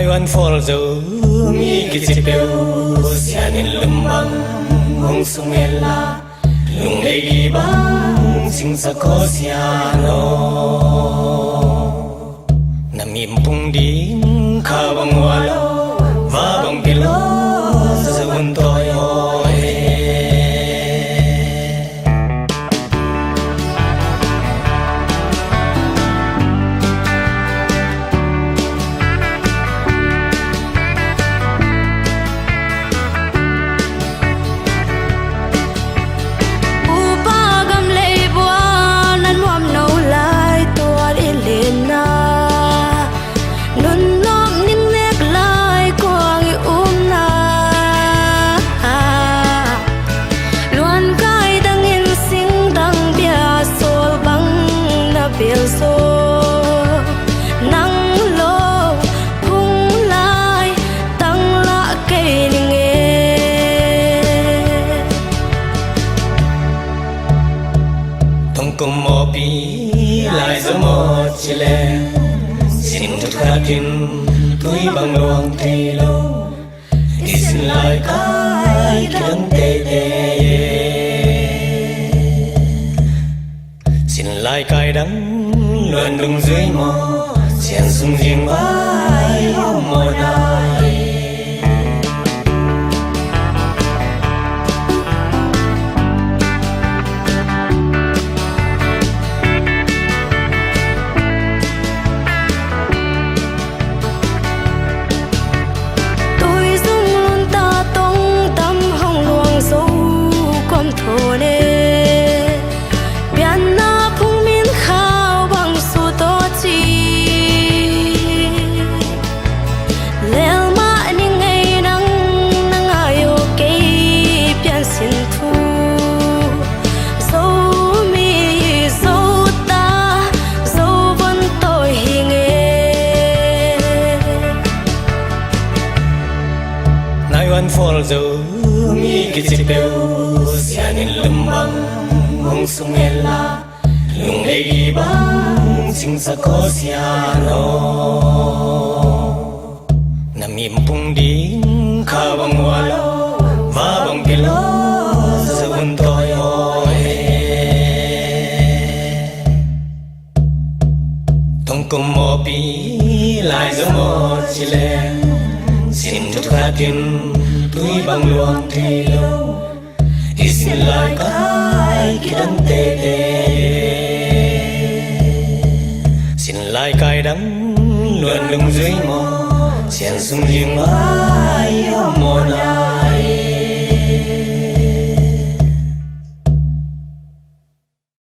Nay one fall zo mi kitipeu sianin lumbang hong sungela lung legi bang sing sa kosiano namimpung din kabang walo vabang pilo sa untoyo Como pi lại gió một chỉ lệ xin thật khá tin túi bằng luồng thì lâu thì xin lại cái đắng tê tê xin lại cái đắng luôn đứng dưới mò chen sung riêng vai mò đai One fall zo mi kitipeu sianin lumbang hong sungela lung legi bang sing sa kosiano namimpung din kabang walo vabang pilo sa untoyo tong como pi lại gió một chỉ lệ xin thật khá tin túi bằng luồng thì lâu thì xin lại cái đắng tê tê xin lại cái đắng luôn đứng dưới mò chen sung riêng mãi mò nào